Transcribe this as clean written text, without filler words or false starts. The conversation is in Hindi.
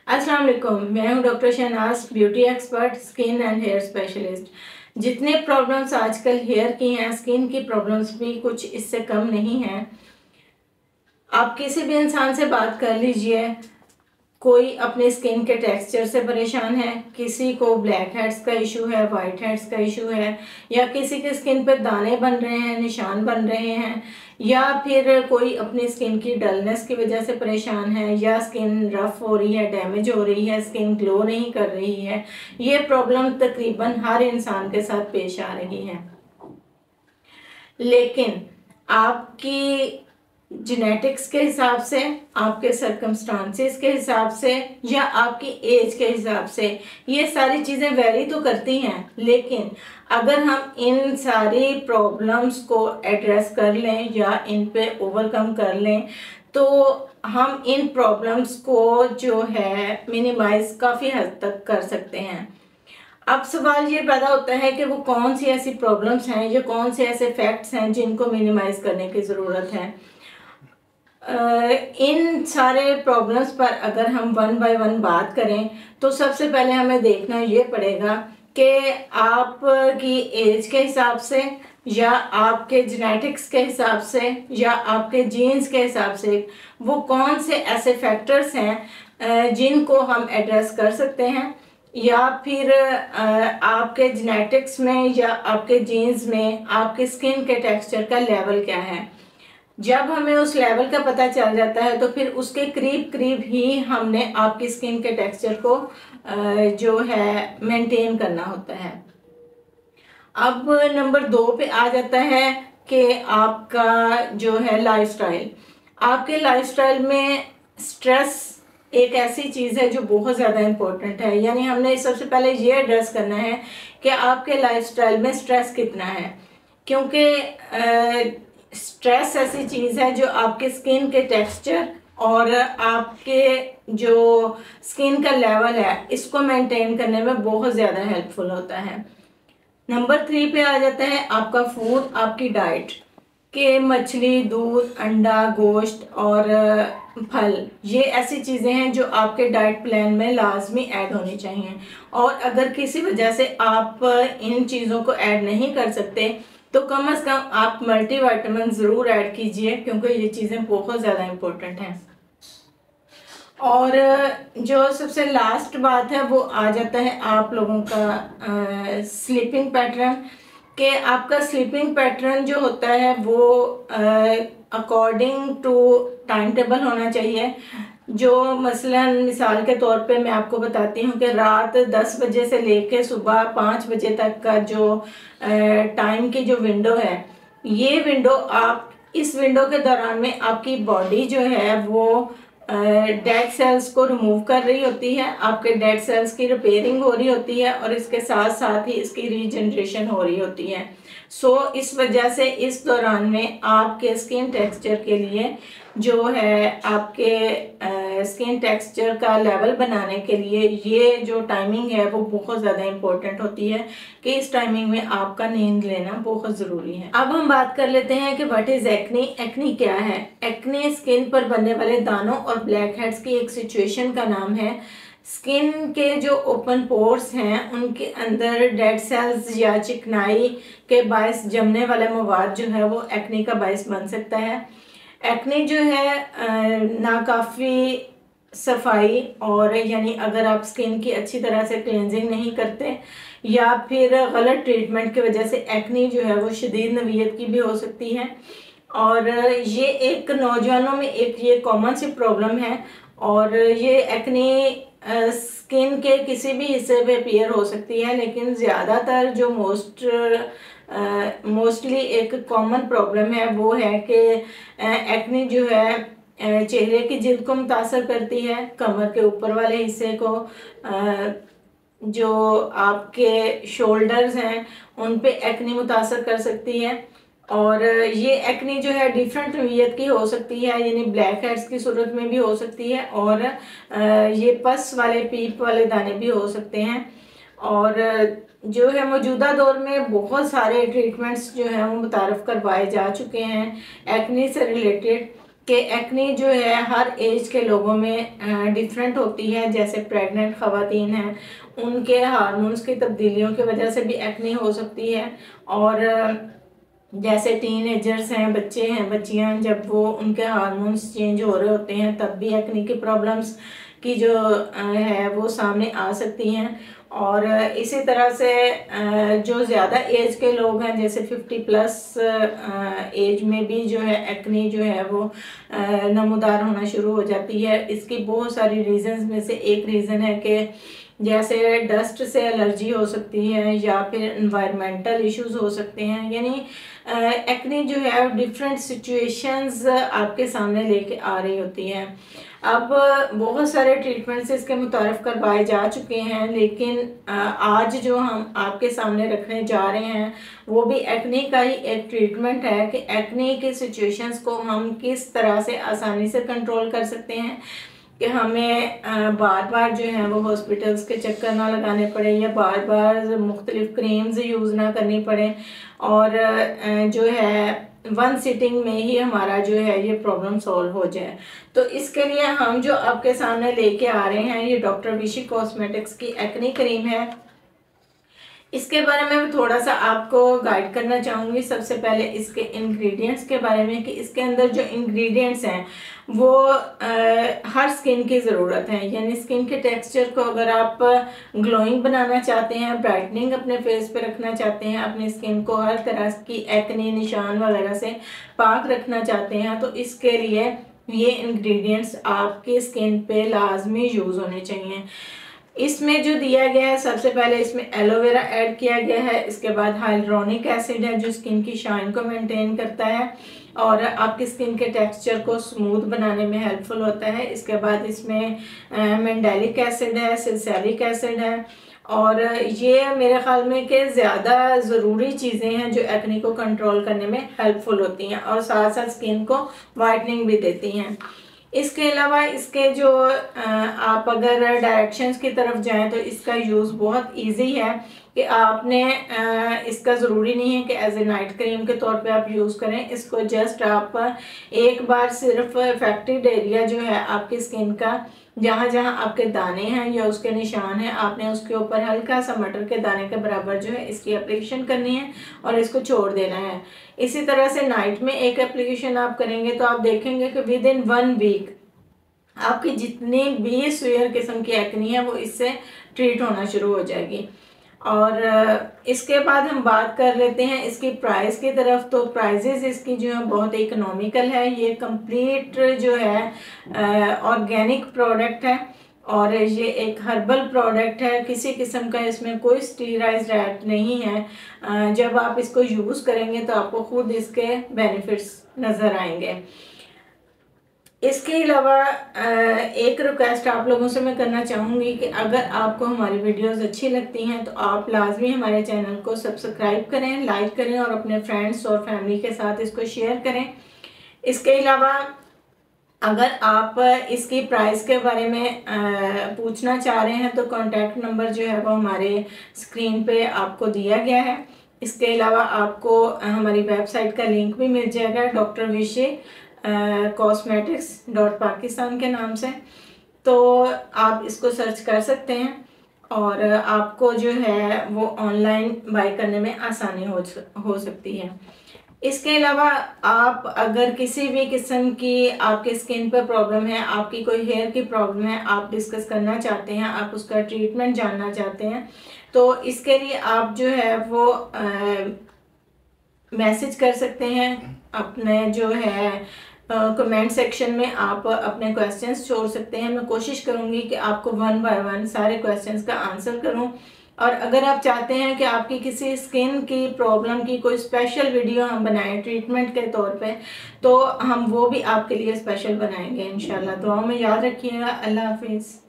अस्सलाम वालेकुम। मैं हूं doctor Shahnaz, beauty expert, skin and hair specialist. जितने प्रॉब्लम्स आजकल हेयर की हैं, स्किन की प्रॉब्लम्स भी कुछ इससे कम नहीं हैं। आप किसी भी इंसान से बात कर लीजिए, कोई अपने स्किन के टेक्सचर से परेशान है, किसी को ब्लैक हेड्स का इशू है, वाइट हेड्स का इशू है, या किसी के स्किन पर दाने बन रहे हैं, निशान बन रहे हैं, या फिर कोई अपनी स्किन की डलनेस की वजह से परेशान है, या स्किन रफ हो रही है, डैमेज हो रही है, स्किन ग्लो नहीं कर रही है। ये प्रॉब्लम तकरीबन हर इंसान के साथ पेश आ रही है। लेकिन आपकी जेनेटिक्स के हिसाब से, आपके सर्कमस्टांसेस के हिसाब से, या आपकी एज के हिसाब से ये सारी चीज़ें वेरी तो करती हैं। लेकिन अगर हम इन सारी प्रॉब्लम्स को एड्रेस कर लें या इन पे ओवरकम कर लें तो हम इन प्रॉब्लम्स को जो है मिनिमाइज काफ़ी हद तक कर सकते हैं। अब सवाल ये पैदा होता है कि वो कौन सी ऐसी प्रॉब्लम्स हैं या कौन से ऐसे फैक्ट्स हैं जिनको मिनिमाइज करने की ज़रूरत है। इन सारे प्रॉब्लम्स पर अगर हम वन बाय वन बात करें तो सबसे पहले हमें देखना ये पड़ेगा कि आपकी एज के हिसाब से, या आपके जेनेटिक्स के हिसाब से, या आपके जीन्स के हिसाब से वो कौन से ऐसे फैक्टर्स हैं जिनको हम एड्रेस कर सकते हैं, या फिर आपके जेनेटिक्स में या आपके जीन्स में आपके स्किन के टेक्सचर का लेवल क्या है। जब हमें उस लेवल का पता चल जाता है तो फिर उसके करीब करीब ही हमने आपकी स्किन के टेक्सचर को जो है मेंटेन करना होता है। अब नंबर 2 पे आ जाता है कि आपका जो है लाइफस्टाइल। आपके लाइफस्टाइल में स्ट्रेस एक ऐसी चीज़ है जो बहुत ज़्यादा इम्पोर्टेंट है। यानी हमने सबसे पहले ये एड्रेस करना है कि आपके लाइफस्टाइल में स्ट्रेस कितना है, क्योंकि स्ट्रेस ऐसी चीज़ है जो आपके स्किन के टेक्सचर और आपके जो स्किन का लेवल है इसको मेंटेन करने में बहुत ज़्यादा हेल्पफुल होता है। नंबर 3 पे आ जाता है आपका फूड, आपकी डाइट के मछली, दूध, अंडा, गोश्त और फल, ये ऐसी चीज़ें हैं जो आपके डाइट प्लान में लाजमी ऐड होनी चाहिए। और अगर किसी वजह से आप इन चीज़ों को ऐड नहीं कर सकते तो कम से कम आप मल्टीविटामिन ज़रूर ऐड कीजिए, क्योंकि ये चीज़ें बहुत ज़्यादा इम्पोर्टेंट हैं। और जो सबसे लास्ट बात है वो आ जाता है आप लोगों का स्लीपिंग पैटर्न, कि आपका स्लीपिंग पैटर्न जो होता है वो अकॉर्डिंग टू टाइम टेबल होना चाहिए। जो मसलन मिसाल के तौर पे मैं आपको बताती हूँ कि रात 10 बजे से लेके सुबह 5 बजे तक का जो टाइम की जो विंडो है, ये विंडो आप इस विंडो के दौरान में आपकी बॉडी जो है वो डेड सेल्स को रिमूव कर रही होती है, आपके डेड सेल्स की रिपेयरिंग हो रही होती है और इसके साथ साथ ही इसकी रीजनरेशन हो रही होती है। इस वजह से इस दौरान में आपके स्किन टेक्सचर के लिए जो है आपके स्किन टेक्सचर का लेवल बनाने के लिए ये जो टाइमिंग है वो बहुत ज़्यादा इम्पोर्टेंट होती है कि इस टाइमिंग में आपका नींद लेना बहुत ज़रूरी है। अब हम बात कर लेते हैं कि व्हाट इज़ एक्ने। एक्ने क्या है? एक्ने स्किन पर बनने वाले दानों और ब्लैक हेड्स की एक सिचुएशन का नाम है। स्किन के जो ओपन पोर्स हैं उनके अंदर डेड सेल्स या चिकनाई के बायस जमने वाला मवाद जो है वो एक्ने का बायस बन सकता है। एक्ने जो है नाकाफ़ी सफाई और यानी अगर आप स्किन की अच्छी तरह से क्लेंजिंग नहीं करते या फिर गलत ट्रीटमेंट की वजह से एक्ने जो है वो शदीद नवीयत की भी हो सकती है। और ये एक नौजवानों में एक ये कॉमन सी प्रॉब्लम है और ये एक्ने स्किन के किसी भी हिस्से पे अपीयर हो सकती है, लेकिन ज़्यादातर जो मोस्टली एक कॉमन प्रॉब्लम है वो है कि एक्ने जो है चेहरे की जिल्द को मुतासर करती है, कमर के ऊपर वाले हिस्से को, जो आपके शोल्डर्स हैं उन पे एक्ने मुतासर कर सकती है। और ये एक्ने जो है डिफरेंट नौइयत की हो सकती है, यानी ब्लैक हेड्स की सूरत में भी हो सकती है और ये पस वाले पीप वाले दाने भी हो सकते हैं। और जो है मौजूदा दौर में बहुत सारे ट्रीटमेंट्स जो हैं वो मुतारफ़ करवाए जा चुके हैं एक्ने से रिलेटेड, कि एक्ने जो है हर एज के लोगों में डिफरेंट होती है। जैसे प्रेग्नेंट ख़वातीन हैं, उनके हार्मोन्स की तब्दीलियों की वजह से भी एक्ने हो सकती है। और जैसे टीनेजर्स हैं, बच्चे हैं, बच्चियां, जब वो उनके हार्मोन्स चेंज हो रहे होते हैं तब भी एक्ने की प्रॉब्लम्स की जो है वो सामने आ सकती हैं। और इसी तरह से जो ज़्यादा एज के लोग हैं, जैसे 50+ एज में भी जो है एक्ने जो है वो नमूदार होना शुरू हो जाती है। इसकी बहुत सारी रीज़न्स में से एक रीज़न है कि जैसे डस्ट से एलर्जी हो सकती है या फिर इन्वायरमेंटल इश्यूज हो सकते हैं। यानी एक्ने जो है डिफरेंट सिचुएशंस आपके सामने लेके आ रही होती हैं। अब बहुत सारे ट्रीटमेंट्स इसके मुतारफ़ करवाए जा चुके हैं, लेकिन आज जो हम आपके सामने रखने जा रहे हैं वो भी एक्ने का ही एक ट्रीटमेंट है कि एक्ने के सिचुएशंस को हम किस तरह से आसानी से कंट्रोल कर सकते हैं कि हमें बार बार जो है वो हॉस्पिटल्स के चक्कर ना लगाने पड़े या बार बार मुख्तलिफ क्रीम्स यूज़ ना करनी पड़े, और जो है वन सिटिंग में ही हमारा जो है ये प्रॉब्लम सॉल्व हो जाए। तो इसके लिए हम जो आपके सामने लेके आ रहे हैं ये डॉक्टर विशी कॉस्मेटिक्स की एक्ने क्रीम है। इसके बारे में मैं थोड़ा सा आपको गाइड करना चाहूँगी। सबसे पहले इसके इंग्रेडिएंट्स के बारे में कि इसके अंदर जो इंग्रेडिएंट्स हैं वो हर स्किन की ज़रूरत है। यानी स्किन के टेक्सचर को अगर आप ग्लोइंग बनाना चाहते हैं, ब्राइटनिंग अपने फेस पे रखना चाहते हैं, अपनी स्किन को हर तरह की एक्ने निशान वगैरह से पाक रखना चाहते हैं, तो इसके लिए ये इंग्रेडिएंट्स आपकी स्किन पे लाजमी यूज़ होने चाहिए। इसमें जो दिया गया है, सबसे पहले इसमें एलोवेरा ऐड किया गया है। इसके बाद हाइलुरोनिक एसिड है जो स्किन की शाइन को मेंटेन करता है और आपकी स्किन के टेक्सचर को स्मूथ बनाने में हेल्पफुल होता है। इसके बाद इसमें मैंडेलिक एसिड है, सैलिसिलिक एसिड है, और ये मेरे ख्याल में कि ज़्यादा ज़रूरी चीज़ें हैं जो एक्ने को कंट्रोल करने में हेल्पफुल होती हैं और साथ साथ स्किन को वाइटनिंग भी देती हैं। इसके अलावा इसके जो आप अगर डायरेक्शंस की तरफ जाएं तो इसका यूज़ बहुत इजी है कि आपने इसका ज़रूरी नहीं है कि एज ए नाइट क्रीम के तौर पे आप यूज़ करें। इसको जस्ट आप एक बार सिर्फ अफेक्टेड एरिया जो है आपकी स्किन का, जहाँ जहाँ आपके दाने हैं या उसके निशान हैं, आपने उसके ऊपर हल्का सा मटर के दाने के बराबर जो है इसकी एप्लीकेशन करनी है और इसको छोड़ देना है। इसी तरह से नाइट में एक एप्लीकेशन आप करेंगे तो आप देखेंगे कि विद इन 1 वीक आपकी जितनी भी सुयर किस्म की एक्ने है वो इससे ट्रीट होना शुरू हो जाएगी। और इसके बाद हम बात कर लेते हैं इसकी प्राइस की तरफ। तो प्राइजेस इसकी जो है बहुत इकोनॉमिकल है। ये कंप्लीट जो है ऑर्गेनिक प्रोडक्ट है और ये एक हर्बल प्रोडक्ट है। किसी किस्म का इसमें कोई स्टीराइज्ड ऐड नहीं है। जब आप इसको यूज़ करेंगे तो आपको खुद इसके बेनिफिट्स नज़र आएंगे। इसके अलावा एक रिक्वेस्ट आप लोगों से मैं करना चाहूँगी कि अगर आपको हमारी वीडियोस अच्छी लगती हैं तो आप लाजमी हमारे चैनल को सब्सक्राइब करें, लाइक करें और अपने फ्रेंड्स और फैमिली के साथ इसको शेयर करें। इसके अलावा अगर आप इसकी प्राइस के बारे में पूछना चाह रहे हैं तो कॉन्टैक्ट नंबर जो है वो हमारे स्क्रीन पे आपको दिया गया है। इसके अलावा आपको हमारी वेबसाइट का लिंक भी मिल जाएगा डॉक्टर विशी cosmetics.pakistan के नाम से, तो आप इसको सर्च कर सकते हैं और आपको जो है वो ऑनलाइन बाय करने में आसानी हो सकती है। इसके अलावा आप अगर किसी भी किस्म की आपके स्किन पर प्रॉब्लम है, आपकी कोई हेयर की प्रॉब्लम है, आप डिस्कस करना चाहते हैं, आप उसका ट्रीटमेंट जानना चाहते हैं, तो इसके लिए आप जो है वो मैसेज कर सकते हैं अपने जो है कमेंट सेक्शन में। आप अपने क्वेश्चंस छोड़ सकते हैं। मैं कोशिश करूंगी कि आपको 1 बाय 1 सारे क्वेश्चंस का आंसर करूं। और अगर आप चाहते हैं कि आपकी किसी स्किन की प्रॉब्लम की कोई स्पेशल वीडियो हम बनाएं ट्रीटमेंट के तौर पे, तो हम वो भी आपके लिए स्पेशल बनाएंगे इंशाल्लाह। दुआओं में याद रखिएगा। अल्लाह हाफिज़।